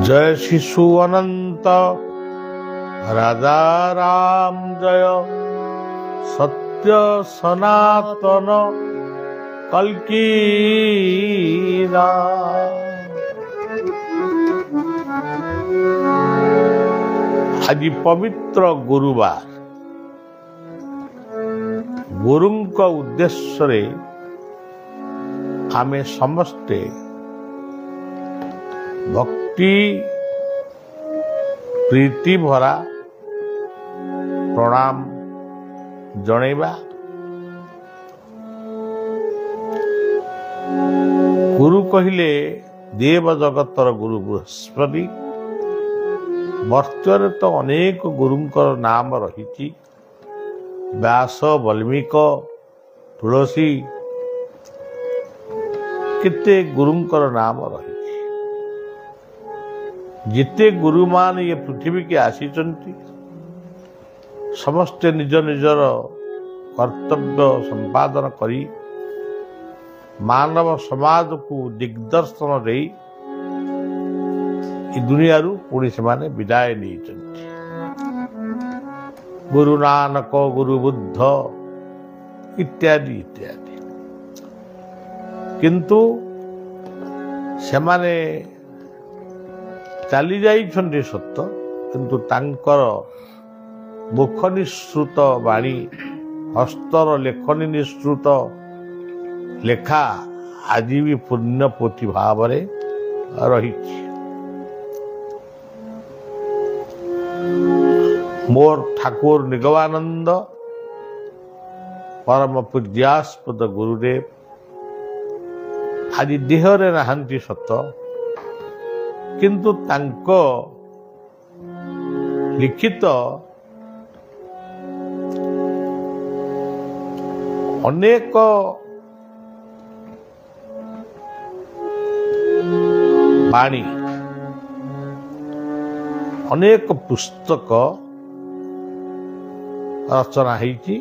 जय शिशु अनंत राजा राम जय सत्य सनातन कल्की आज पवित्र गुरुवार गुरुंक उद्देश्य रे आमे समस्ते भक्ति प्रीति भरा प्रणाम जणैबा। गुरु कहिले देव जगतर गुरु बृहस्पति। मर्त्य तो अनेक गुरुंकर नाम रही व्यास वाल्मीक तुलसी केते गुरुंकर नाम रही। जिते गुरु मान ये पृथ्वी के आसी समस्ते निज निजर कर्तव्य संपादन करी मानव समाज को दिग्दर्शन दे दुनिया पुणी से माने विदाय नहीं। गुरु नानक गुरु बुद्ध इत्यादि इत्यादि किंतु से माने चली जाइछन्ति सत्य किंतु तांकर मुख निश्रुत वाणी हस्तर लेखनी निश्रुत लेखा आज भी पुण्य पोथी भाव रही। मोर ठाकुर निगमानंद परम पूज्यास्पद गुरुदेव आज देहरे नहांती सत्य किंतु तांको लिखित अनेक वाणी अनेक पुस्तक रचना होती।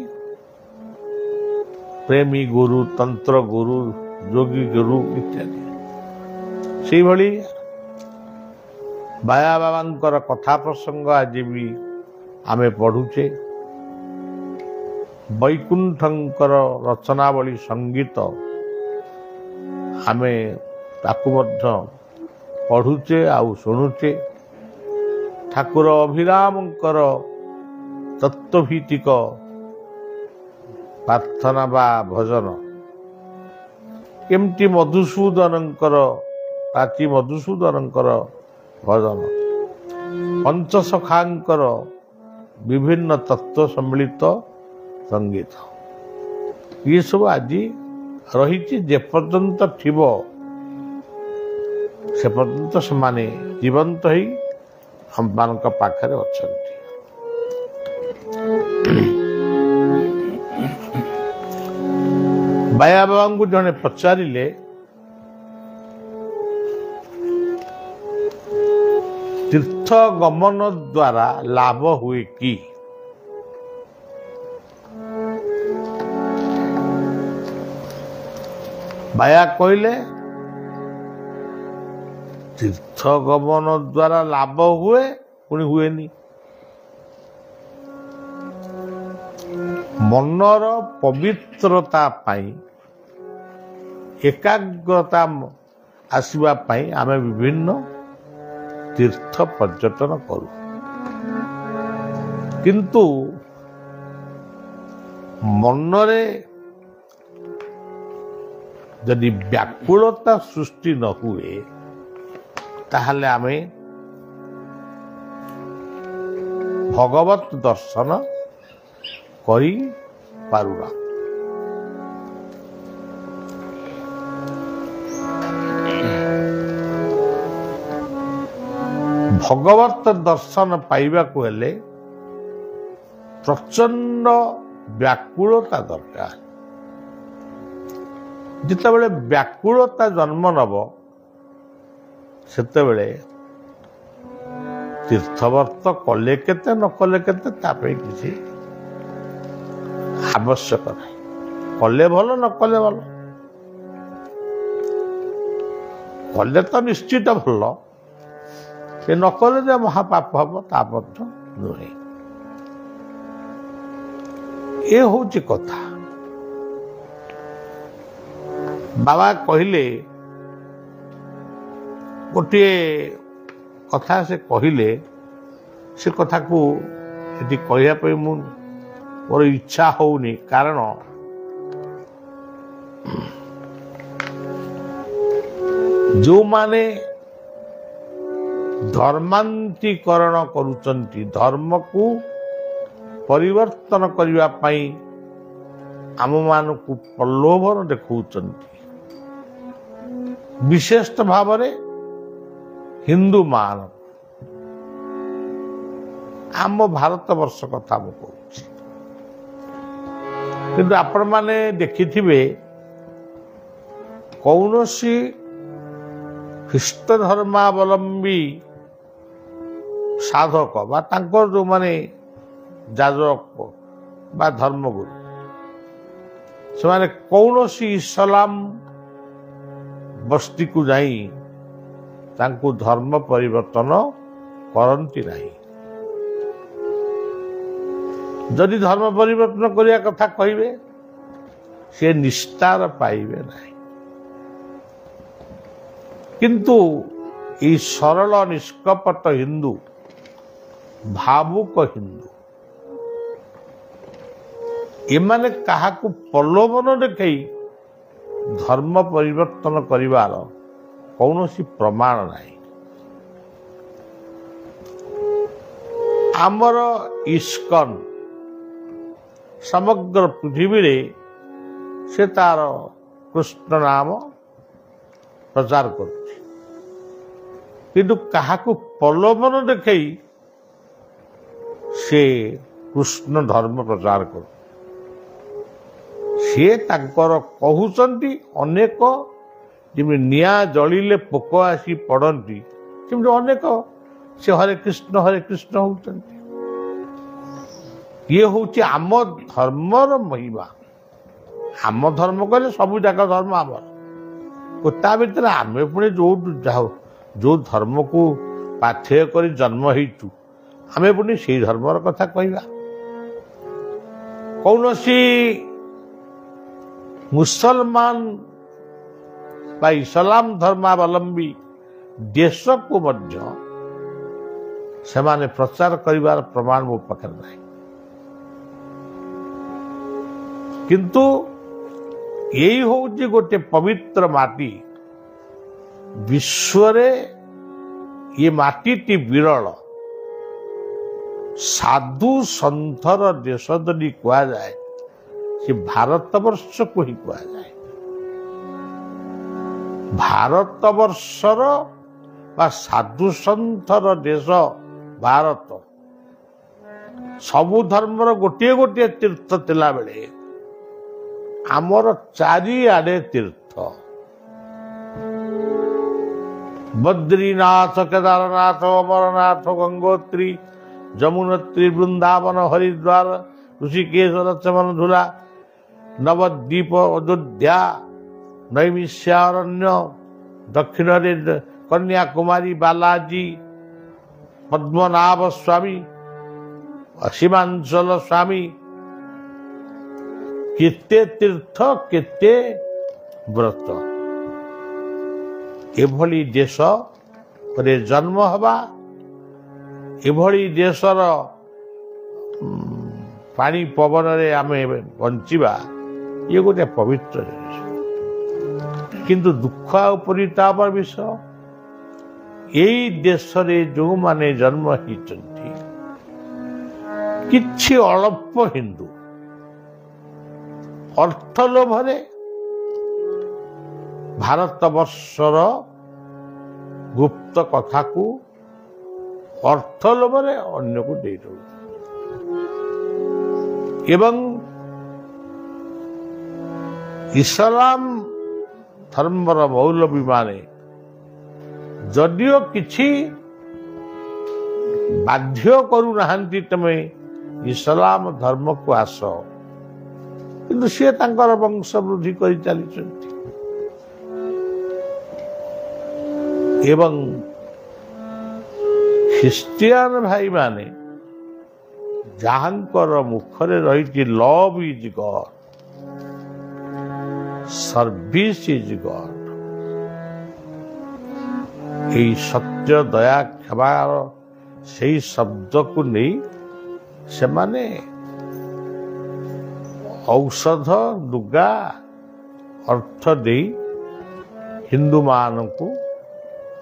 प्रेमी गुरु तंत्र गुरु योगी गुरु इत्यादि से भली बाया बाबांकर कथा प्रसंग आज भी आमे पढ़ुचे। वैकुंठंकर रचनावली संगीत आमे ताकु मध्य पढ़ुचे आउ शुणुचे। ठाकुर अभिरामंकर तत्वभित्तिक प्रार्थना बा भजन केमती मधुसूदनंकर प्राची मधुसूदनंकर भजन पंचसखांकर विभिन्न तत्व सम्मिलित संगीत ये सब आज रही जे पर्यंत थिब से पर्यंत से माने जीवंत ही हम मान पाखे अच्छा। बाया बाबा को जड़े पचारे तीर्थ गमन द्वारा लाभ हुए कि बाया कहले तीर्थ गमन द्वारा लाभ हुए पुणी हुएनी। मनर पवित्रता पाई एकाग्रता आसवा पाई आमे विभिन्न तीर्थ पर्यटन करू किंतु मनरे यदि व्याकुलता सृष्टि न हुए ताहले आमे भगवत दर्शन करी पारुना। भगवत दर्शन पाइबा को हेले प्रचंड व्याकुलता दरकार। जितेबले व्याकुलता जन्म नब सेतेबले तीर्थवर्त कले केते न कले केते तापे किसी आवश्यक नहीं। कले भल न कले भल କଲେ ତ ନିଶ୍ଚିତ ଭଲ, ସେ ନ କଲେ ଯେ ମହାପାପ ହବ ତା ମଧ୍ୟ ନୁହେଁ। ଏ ହଉଛି କଥା। ବାବା କହିଲେ ଗୋଟିଏ କଥା, ସେ କହିଲେ ସେ କଥାକୁ ଏଠି କହିବା ପାଇଁ ମୋର ଇଚ୍ଛା ହଉନି, କାରଣ ଯେଉଁମାନେ ଧର୍ମାନ୍ତୀକରଣ କରୁଛନ୍ତି, ଧର୍ମକୁ ପରିବର୍ତ୍ତନ କରିବା ପାଇଁ ଆମମାନଙ୍କୁ ପ୍ରଲୋଭନ ଦେଖାଉଛନ୍ତି, ବିଶେଷ ଭାବରେ ହିନ୍ଦୁମାନ, ଆମ ଭାରତ ବର୍ଷ କଥା ମୁଁ କହୁଛି। କିନ୍ତୁ ଆପଣମାନେ ଦେଖିଥିବେ କୌଣସି ଖ୍ରୀଷ୍ଟ ଧର୍ମାବଲମ୍ବୀ ସାଧକ ବା ତାଙ୍କର ଯେଉଁମାନେ ଯାଜକ ବା ଧର୍ମଗୁରୁ, ସେମାନେ କୌଣସି ଇସଲାମ ବସ୍ତିକୁ ଯାଇ ତାଙ୍କୁ ଧର୍ମ ପରିବର୍ତ୍ତନ କରନ୍ତି ନାହିଁ। ଯଦି ଧର୍ମ ପରିବର୍ତ୍ତନ କରିବା କଥା କହିବେ, ସେ ନିସ୍ତାର ପାଇବେ ନାହିଁ। କିନ୍ତୁ এই ସରଳ ନିଷ୍କପଟ ହିନ୍ଦୁ, ଭାବୁକ ହିନ୍ଦୁ, ଏମାନେ କାହାକୁ ପ୍ରଲୋଭନ ଦେଖାଇ ଧର୍ମ ପରିବର୍ତ୍ତନ କରିବାର କୌଣସି ପ୍ରମାଣ ନାହିଁ। ଆମର ଇସ୍କନ ସମଗ୍ର ପୃଥିବୀରେ ସେ ତାର କୃଷ୍ଣ ନାମ ପ୍ରଚାର କରୁଛି, କିନ୍ତୁ କାହାକୁ ପ୍ରଲୋଭନ ଦେଖାଇ ସେ କୃଷ୍ଣ ଧର୍ମ ପ୍ରଚାର କରୁଛି। ସେ ତାଙ୍କର କହୁଛନ୍ତି ଅନେକ, ଯେମିତି ନିଆଁ ଜଳିଲେ ପୋକ ଆସି ପଡ଼ନ୍ତି, ସେମିତି ଅନେକ ସେ ହରେ କୃଷ୍ଣ ହଉଛନ୍ତି। ଇଏ ହଉଛି ଆମ ଧର୍ମର ମହିମା। ଆମ ଧର୍ମ କହିଲେ ସବୁ ଯାକ ଧର୍ମ ଆମର, ତା ଭିତରେ ଆମେ ପୁଣି ଯୋଉ ଧର୍ମକୁ ପାଥେୟ କରି ଜନ୍ମ ହେଇଛୁ, ଆମେ ପୁଣି ସେଇ ଧର୍ମର କଥା କହିବା। କୌଣସି ମୁସଲମାନ ବା ଇସଲାମ ଧର୍ମାବଲମ୍ବୀ ଦେଶକୁ ମଧ୍ୟ ସେମାନେ ପ୍ରଚାର କରିବାର ପ୍ରମାଣ ମୋ ପାଖରେ ନାହିଁ। କିନ୍ତୁ ଏଇ ହଉଛି ଗୋଟେ ପବିତ୍ର ମାଟି। ବିଶ୍ୱରେ ଏ ମାଟିଟି ବିରଳ। ସାଧୁ ସନ୍ଥର ଦେଶ ଯଦି କୁହାଯାଏ, ସେ ଭାରତବର୍ଷକୁ ହିଁ କୁହାଯାଏ। ଭାରତବର୍ଷର ବା ସାଧୁ ସନ୍ଥର ଦେଶ ଭାରତ। ସବୁ ଧର୍ମର ଗୋଟିଏ ଗୋଟିଏ ତୀର୍ଥ ଥିଲାବେଳେ ଆମର ଚାରିଆଡେ ତୀର୍ଥ। ବଦ୍ରୀନାଥ, କେଦାରନାଥ, ଅମରନାଥ, ଗଙ୍ଗୋତ୍ରୀ, ଯମୁନୋତ୍ରୀ, ବୃନ୍ଦାବନ, ହରିଦ୍ୱାର, ଋଷିକେଶ, ରଚମନଝୁଲା, ନବଦ୍ୱୀପ, ଅଯୋଧ୍ୟା, ନୈମିଷାରଣ୍ୟ, ଦକ୍ଷିଣରେ କନ୍ୟାକୁମାରୀ, ବାଲାଜୀ, ପଦ୍ମନାଭ ସ୍ୱାମୀ, ସୀମାଞ୍ଚଳ ସ୍ୱାମୀ, କେତେ ତୀର୍ଥ, କେତେ ବ୍ରତ। ଏଭଳି ଦେଶରେ ଜନ୍ମ ହେବା, ଏଭଳି ଦେଶର ପାଣି ପବନରେ ଆମେ ବଞ୍ଚିବା, ଇଏ ଗୋଟେ ପବିତ୍ର ଜିନିଷ। କିନ୍ତୁ ଦୁଃଖ ଆଉ ପରିତାପର ବିଷୟ, ଏଇ ଦେଶରେ ଯେଉଁମାନେ ଜନ୍ମ ହେଇଛନ୍ତି, କିଛି ଅଳ୍ପ ହିନ୍ଦୁ ଅର୍ଥ ଲୋଭରେ ଭାରତବର୍ଷର ଗୁପ୍ତ କଥାକୁ ଅର୍ଥ ଲୋଭରେ ଅନ୍ୟକୁ ଦେଇ ଦେଉଛି। ଏବଂ ଇସଲାମ ଧର୍ମର ମୌଲବୀମାନେ ଯଦିଓ କିଛି ବାଧ୍ୟ କରୁନାହାନ୍ତି ତମେ ଇସଲାମ ଧର୍ମକୁ ଆସ, କିନ୍ତୁ ସିଏ ତାଙ୍କର ବଂଶ ବୃଦ୍ଧି କରି ଚାଲିଛନ୍ତି। ଏବଂ ଖ୍ରୀଷ୍ଟିଆନ ଭାଇମାନେ ଯାହାଙ୍କର ମୁଖରେ ରହିଛି love is God, service is God, এই ସତ୍ୟ ଦୟା କ୍ଷମାର ସେଇ ଶବ୍ଦକୁ ନେଇ ସେମାନେ ଔଷଧ ଲୁଗା ଅର୍ଥ ଦେଇ ହିନ୍ଦୁମାନଙ୍କୁ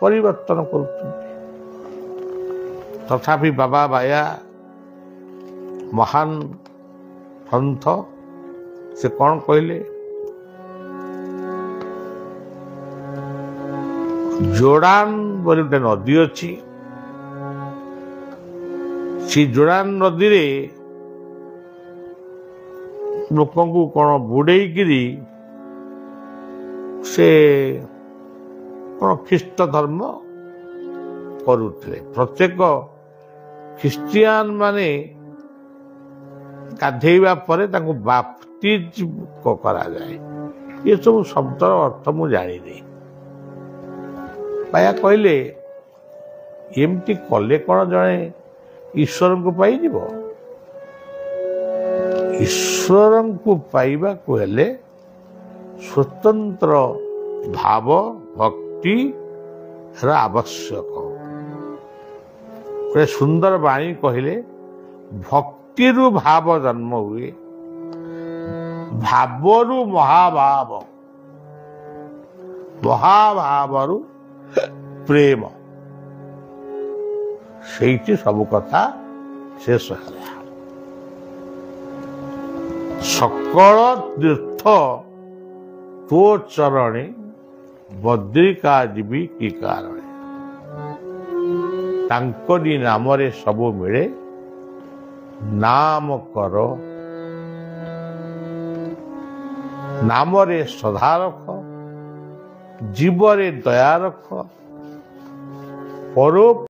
ପରିବର୍ତ୍ତନ କରୁଛନ୍ତି। ତଥାପି ବାବା ବାୟା ମହାନ ସନ୍ଥ ସେ କ'ଣ କହିଲେ? ଜୋର୍ଡାନ ବୋଲି ଗୋଟେ ନଦୀ ଅଛି, ସେ ଜୋର୍ଡାନ ନଦୀରେ ଲୋକଙ୍କୁ କ'ଣ ବୁଡେଇକିରି ସେ କ'ଣ ଖ୍ରୀଷ୍ଟ ଧର୍ମ କରୁଥିଲେ। ପ୍ରତ୍ୟେକ ଖ୍ରୀଷ୍ଟିଆନ ମାନେ ଗାଧେଇବା ପରେ ତାଙ୍କୁ ବାପ୍ତିଜ କରାଯାଏ। ଏସବୁ ଶବ୍ଦର ଅର୍ଥ ମୁଁ ଜାଣିନି। ବାୟା କହିଲେ ଏମିତି କଲେ କ'ଣ ଜଣେ ଈଶ୍ୱରଙ୍କୁ ପାଇଯିବ? ଈଶ୍ୱରଙ୍କୁ ପାଇବାକୁ ହେଲେ ସ୍ୱତନ୍ତ୍ର ଭାବ ଭକ୍ତିର ଆବଶ୍ୟକ। ଗୋଟେ ସୁନ୍ଦର ବାଣୀ କହିଲେ, ଭକ୍ତିରୁ ଭାବ ଜନ୍ମ ହୁଏ, ଭାବରୁ ମହାଭାବ, ମହାଭାବରୁ ପ୍ରେମ। ସେଇଠି ସବୁ କଥା ଶେଷ ହେଲା। ସକଳ ତୀର୍ଥ ତୋ ଚରଣେ, ବଦ୍ରିକା ଯିବି କି କାରଣେ। ତାଙ୍କରି ନାମରେ ସବୁ ମିଳେ, ନାମ କର, ନାମରେ ଶ୍ରଦ୍ଧା ରଖ, ଜୀବରେ ଦୟା ରଖ, ପରୋ